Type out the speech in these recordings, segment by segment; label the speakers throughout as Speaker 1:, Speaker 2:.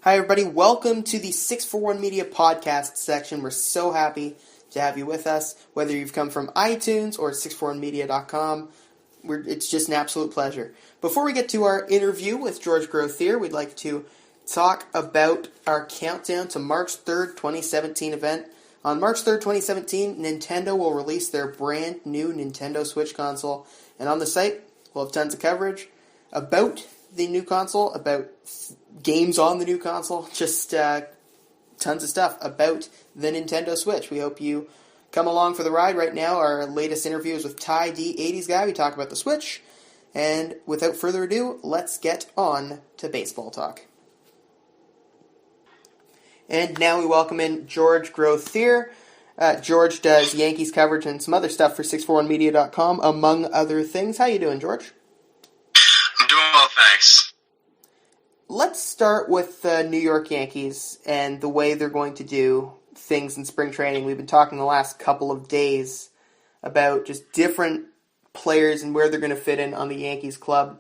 Speaker 1: Hi, everybody. Welcome to the 641 Media podcast section. We're so happy to have you with us, whether you've come from iTunes or 641media.com. It's just an absolute pleasure. Before we get to our interview with George Grotheer, we'd like to talk about our countdown to March 3rd, 2017 event. On March 3rd, 2017, Nintendo will release their brand new Nintendo Switch console. And on the site, we'll have tons of coverage about the new console, about games on the new console, just tons of stuff about the Nintendo Switch. We hope you come along for the ride. Right now, our latest interview is with Ty D, 80s Guy. We talk about the Switch. And without further ado, let's get on to baseball talk. And now we welcome in George Grotheer. George does Yankees coverage and some other stuff for 641media.com, among other things. How you doing, George?
Speaker 2: I'm doing well, thanks.
Speaker 1: Let's start with the New York Yankees and the way they're going to do things in spring training. We've been talking the last couple of days about just different players and where they're going to fit in on the Yankees club.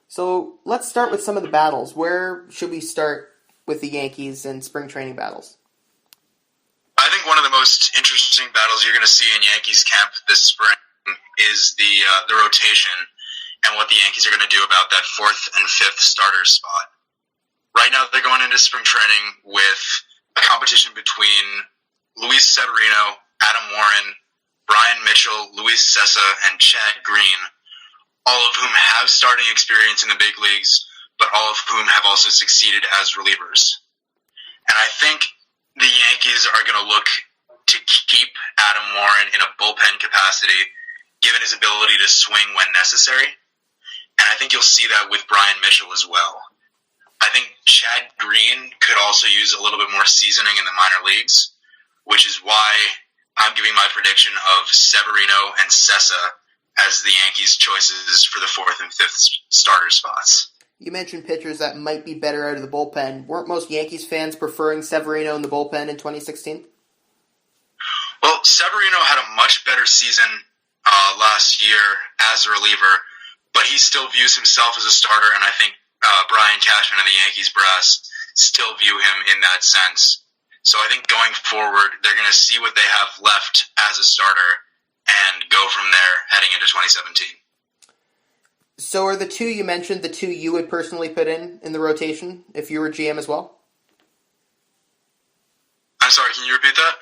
Speaker 1: So let's start with some of the battles. Where should we start with the Yankees and spring training battles?
Speaker 2: I think one of the most interesting battles you're going to see in Yankees camp this spring is the rotation and what the Yankees are going to do about that fourth and fifth starter spot. Right now, they're going into spring training with a competition between Luis Severino, Adam Warren, Brian Mitchell, Luis Sessa, and Chad Green, all of whom have starting experience in the big leagues, but all of whom have also succeeded as relievers. And I think the Yankees are going to look to keep Adam Warren in a bullpen capacity, given his ability to swing when necessary. And I think you'll see that with Brian Mitchell as well. I think Chad Green could also use a little bit more seasoning in the minor leagues, which is why I'm giving my prediction of Severino and Sessa as the Yankees' choices for the fourth and fifth starter spots.
Speaker 1: You mentioned pitchers that might be better out of the bullpen. Weren't most Yankees fans preferring Severino in the bullpen in 2016?
Speaker 2: Well, Severino had a much better season last year as a reliever, but he still views himself as a starter, and I think Brian Cashman and the Yankees brass still view him in that sense. So I think going forward, they're going to see what they have left as a starter and go from there heading into 2017.
Speaker 1: So are the two you mentioned the two you would personally put in the rotation if you were GM as well?
Speaker 2: I'm sorry, can you repeat that?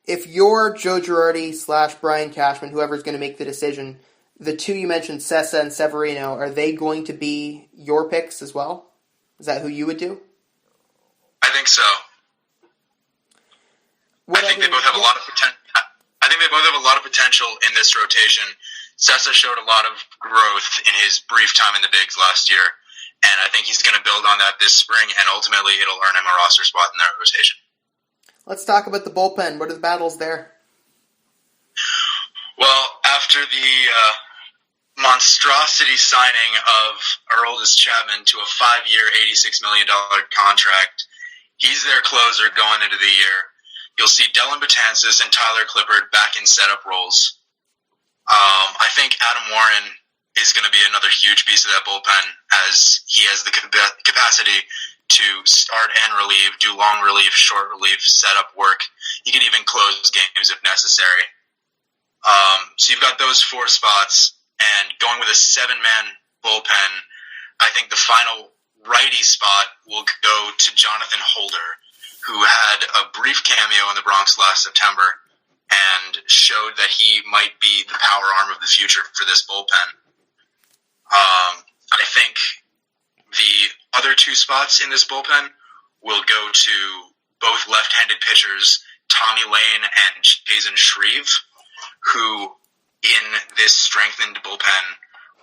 Speaker 1: If you're Joe Girardi / Brian Cashman, whoever's going to make the decision, the two you mentioned, Sessa and Severino, are they going to be your picks as well? Is that who you would do?
Speaker 2: I think so. I think they both have a lot of potential. I think they both have a lot of potential in this rotation. Sessa showed a lot of growth in his brief time in the bigs last year, and I think he's going to build on that this spring, and ultimately it'll earn him a roster spot in that rotation.
Speaker 1: Let's talk about the bullpen. What are the battles there?
Speaker 2: Well, after the monstrosity signing of Aroldis Chapman to a 5-year, $86 million contract, he's their closer going into the year. You'll see Dellin Betances and Tyler Clippard back in setup roles. I think Adam Warren is going to be another huge piece of that bullpen, as he has the capacity to start and relieve, do long relief, short relief, setup work. He can even close games if necessary. So you've got those four spots, and going with a 7-man bullpen, I think the final righty spot will go to Jonathan Holder, who had a brief cameo in the Bronx last September and showed that he might be the power arm of the future for this bullpen. I think the other two spots in this bullpen will go to both left-handed pitchers, Tommy Lane and Jason Shreve, who in this strengthened bullpen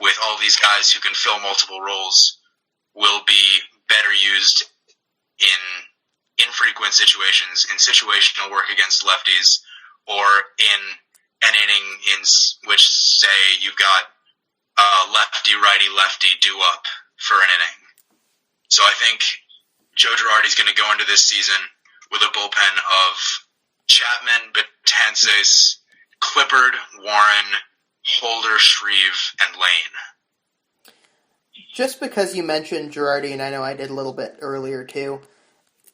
Speaker 2: with all these guys who can fill multiple roles will be better used in infrequent situations, in situational work against lefties, or in an inning in which, say, you've got lefty do up for an inning. So I think Joe Girardi's going to go into this season with a bullpen of Chapman, Betances, Clippard, Warren, Holder, Shreve, and Lane.
Speaker 1: Just because you mentioned Girardi, and I know I did a little bit earlier too,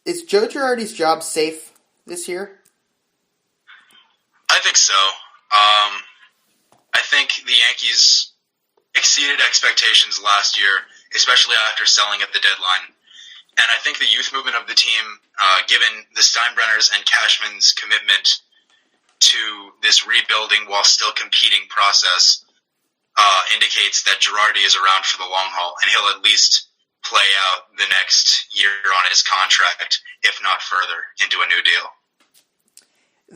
Speaker 1: is Joe Girardi's job safe this year?
Speaker 2: I think so. I think the Yankees exceeded expectations last year, especially after selling at the deadline. And I think the youth movement of the team, given the Steinbrenners and Cashman's commitment to this rebuilding while still competing process, indicates that Girardi is around for the long haul, and he'll at least play out the next year on his contract, if not further, into a new deal.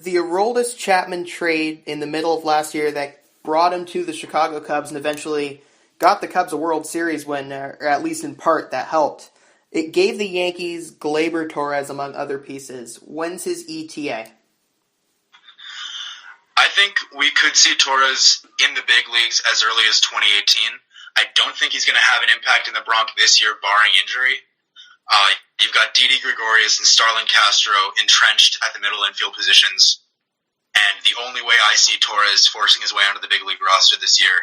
Speaker 1: The Aroldis Chapman trade in the middle of last year that brought him to the Chicago Cubs and eventually got the Cubs a World Series win, or at least in part, that helped. It gave the Yankees Gleyber Torres, among other pieces. When's his ETA?
Speaker 2: I think we could see Torres in the big leagues as early as 2018. I don't think he's going to have an impact in the Bronx this year, barring injury. You've got Didi Gregorius and Starlin Castro entrenched at the middle infield positions. And the only way I see Torres forcing his way onto the big league roster this year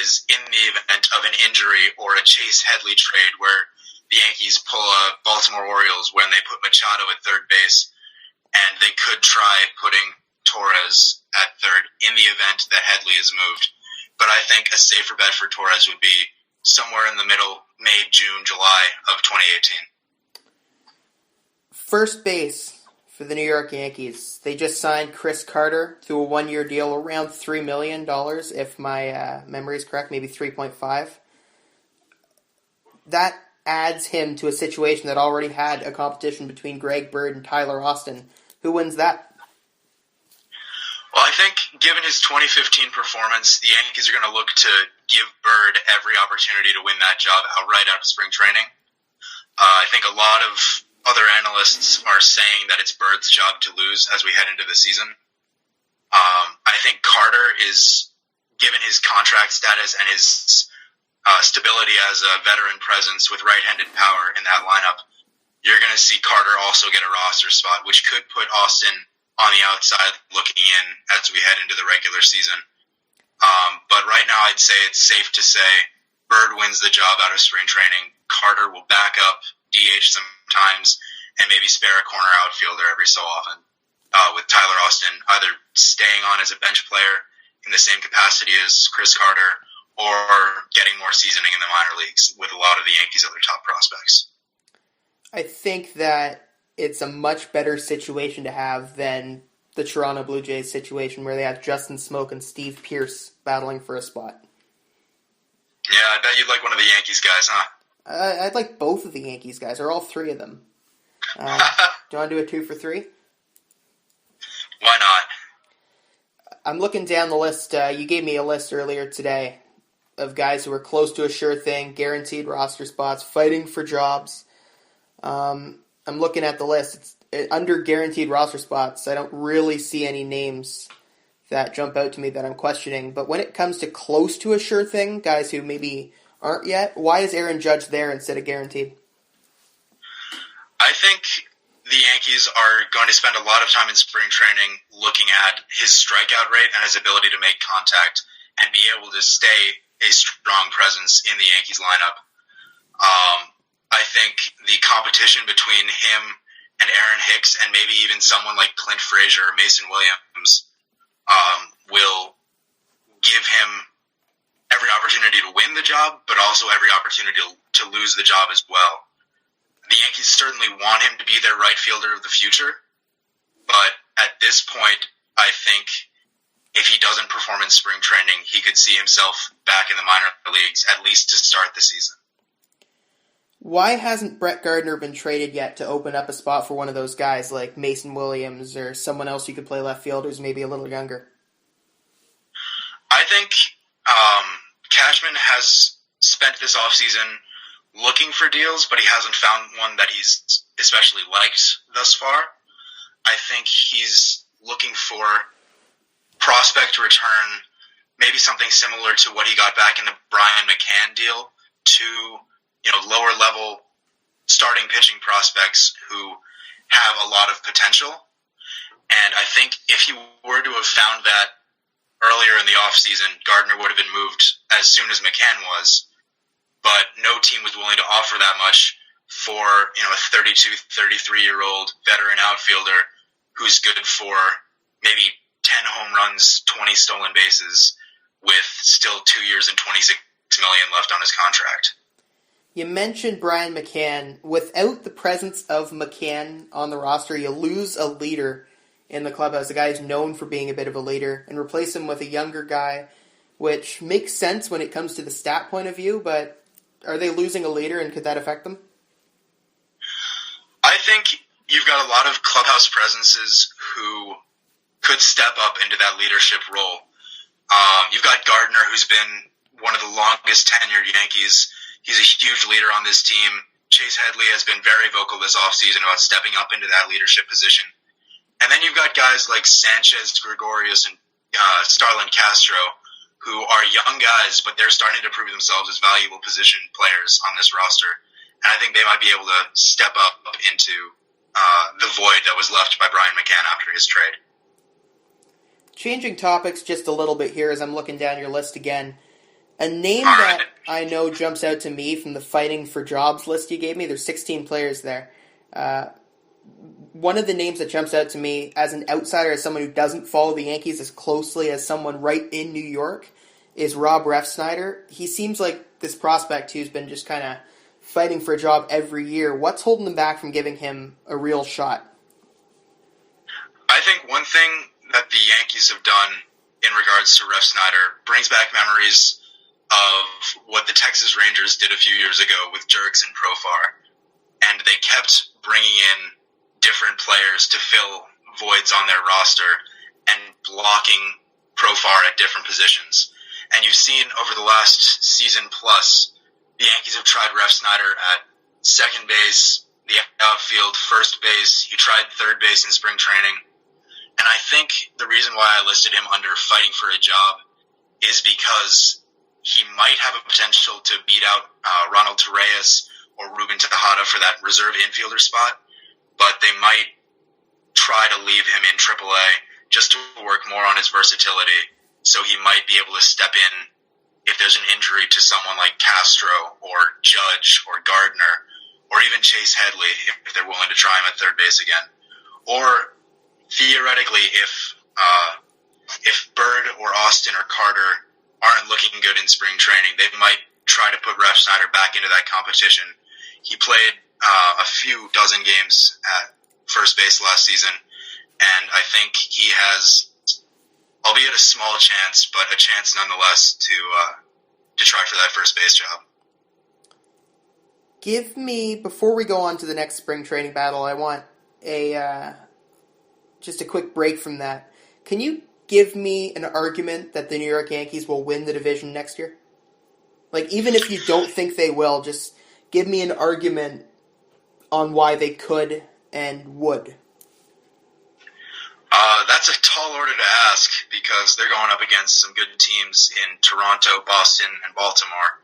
Speaker 2: is in the event of an injury or a Chase Headley trade where the Yankees pull a Baltimore Orioles when they put Machado at third base, and they could try putting Torres at third in the event that Headley is moved. But I think a safer bet for Torres would be somewhere in the middle, May, June, July of 2018.
Speaker 1: First base for the New York Yankees. They just signed Chris Carter to a one-year deal around $3 million, if my memory is correct, maybe 3.5. That adds him to a situation that already had a competition between Greg Bird and Tyler Austin. Who wins that?
Speaker 2: Well, I think given his 2015 performance, the Yankees are going to look to give Bird every opportunity to win that job outright out of spring training. I think a lot of other analysts are saying that it's Bird's job to lose as we head into the season. I think Carter is, given his contract status and his stability as a veteran presence with right-handed power in that lineup, you're going to see Carter also get a roster spot, which could put Austin on the outside looking in as we head into the regular season. But right now I'd say it's safe to say Bird wins the job out of spring training. Carter will back up, DH sometimes, and maybe spare a corner outfielder every so often, with Tyler Austin either staying on as a bench player in the same capacity as Chris Carter or getting more seasoning in the minor leagues with a lot of the Yankees' other top prospects.
Speaker 1: I think that it's a much better situation to have than the Toronto Blue Jays situation where they have Justin Smoke and Steve Pearce battling for a spot.
Speaker 2: Yeah, I bet you'd like one of the Yankees guys, huh?
Speaker 1: I'd like both of the Yankees guys, or all three of them. Do you want to do a 2 for 3?
Speaker 2: Why not?
Speaker 1: I'm looking down the list. You gave me a list earlier today of guys who are close to a sure thing, guaranteed roster spots, fighting for jobs. I'm looking at the list. It's under guaranteed roster spots. I don't really see any names that jump out to me that I'm questioning. But when it comes to close to a sure thing, guys who maybe aren't yet, why is Aaron Judge there instead of guaranteed?
Speaker 2: I think the Yankees are going to spend a lot of time in spring training looking at his strikeout rate and his ability to make contact and be able to stay a strong presence in the Yankees lineup. I think the competition between him and Aaron Hicks and maybe even someone like Clint Frazier or Mason Williams will give him every opportunity to win the job, but also every opportunity to lose the job as well. The Yankees certainly want him to be their right fielder of the future, but at this point, I think if he doesn't perform in spring training, he could see himself back in the minor leagues, at least to start the season.
Speaker 1: Why hasn't Brett Gardner been traded yet to open up a spot for one of those guys like Mason Williams or someone else who could play left field who's maybe a little younger?
Speaker 2: I think Cashman has spent this offseason looking for deals, but he hasn't found one that he's especially liked thus far. I think he's looking for prospect return, maybe something similar to what he got back in the Brian McCann deal, to lower level starting pitching prospects who have a lot of potential. And I think if he were to have found that earlier in the offseason, Gardner would have been moved as soon as McCann was. but no team was willing to offer that much for, a 32, 33-year-old veteran outfielder who's good for maybe 10 home runs, 20 stolen bases, with still 2 years and $26 million left on his contract.
Speaker 1: You mentioned Brian McCann. Without the presence of McCann on the roster, you lose a leader in the clubhouse, a guy who's known for being a bit of a leader, and replace him with a younger guy, which makes sense when it comes to the stat point of view, but are they losing a leader, and could that affect them?
Speaker 2: I think you've got a lot of clubhouse presences who could step up into that leadership role. You've got Gardner, who's been one of the longest tenured Yankees. He's a huge leader on this team. Chase Headley has been very vocal this offseason about stepping up into that leadership position. And then you've got guys like Sanchez, Gregorius, and Starlin Castro, who are young guys, but they're starting to prove themselves as valuable position players on this roster. And I think they might be able to step up into the void that was left by Brian McCann after his trade.
Speaker 1: Changing topics just a little bit here as I'm looking down your list again. A name that I know jumps out to me from the Fighting for Jobs list you gave me, there's 16 players there. One of the names that jumps out to me as an outsider, as someone who doesn't follow the Yankees as closely as someone right in New York, is Rob Refsnyder. He seems like this prospect who's been just kind of fighting for a job every year. What's holding them back from giving him a real shot?
Speaker 2: I think one thing that the Yankees have done in regards to Refsnyder brings back memories of what the Texas Rangers did a few years ago with Jerks and Profar. And they kept bringing in different players to fill voids on their roster and blocking Profar at different positions. And you've seen over the last season plus, the Yankees have tried Refsnyder at second base, the outfield, first base. He tried third base in spring training. And I think the reason why I listed him under fighting for a job is because he might have a potential to beat out Ronald Torreyes or Ruben Tejada for that reserve infielder spot, but they might try to leave him in AAA just to work more on his versatility, so he might be able to step in if there's an injury to someone like Castro or Judge or Gardner or even Chase Headley if they're willing to try him at third base again. Or theoretically, if Bird or Austin or Carter aren't looking good in spring training, they might try to put Refsnyder back into that competition. He played a few dozen games at first base last season, and I think he has, albeit a small chance, but a chance nonetheless to try for that first base job.
Speaker 1: Give me, before we go on to the next spring training battle, I want just a quick break from that. Can you give me an argument that the New York Yankees will win the division next year? Like, even if you don't think they will, just give me an argument on why they could and would.
Speaker 2: That's a tall order to ask because they're going up against some good teams in Toronto, Boston, and Baltimore.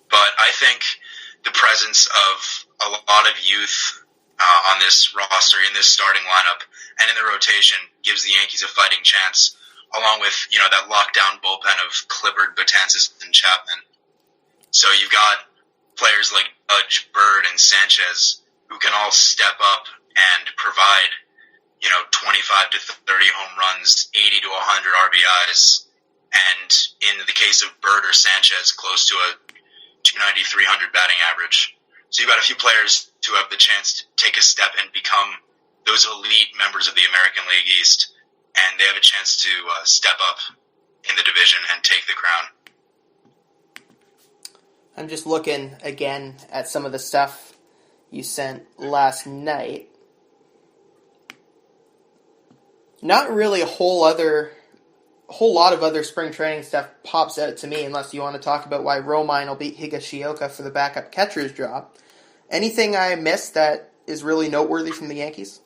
Speaker 2: But I think the presence of a lot of youth on this roster, in this starting lineup, and in the rotation gives the Yankees a fighting chance, along with, that lockdown bullpen of Clippard, Betances, and Chapman. So you've got players like Judge, Bird, and Sanchez who can all step up and provide, 25 to 30 home runs, 80 to 100 RBIs, and in the case of Bird or Sanchez, close to a 290, 300 batting average. So you've got a few players who have the chance to take a step and become those elite members of the American League East, and they have a chance to step up in the division and take the crown.
Speaker 1: I'm just looking again at some of the stuff you sent last night. Not really a whole lot of other spring training stuff pops out to me, unless you want to talk about why Romine will beat Higashioka for the backup catcher's job. Anything I missed that is really noteworthy from the Yankees?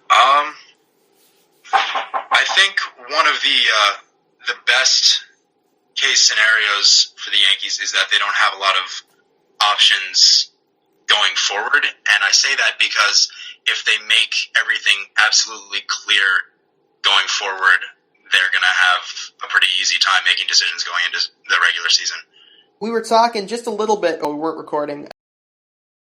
Speaker 2: I think one of the best case scenarios for the Yankees is that they don't have a lot of options going forward, and I say that because if they make everything absolutely clear going forward, they're going to have a pretty easy time making decisions going into the regular season.
Speaker 1: We were talking just a little bit, we weren't recording,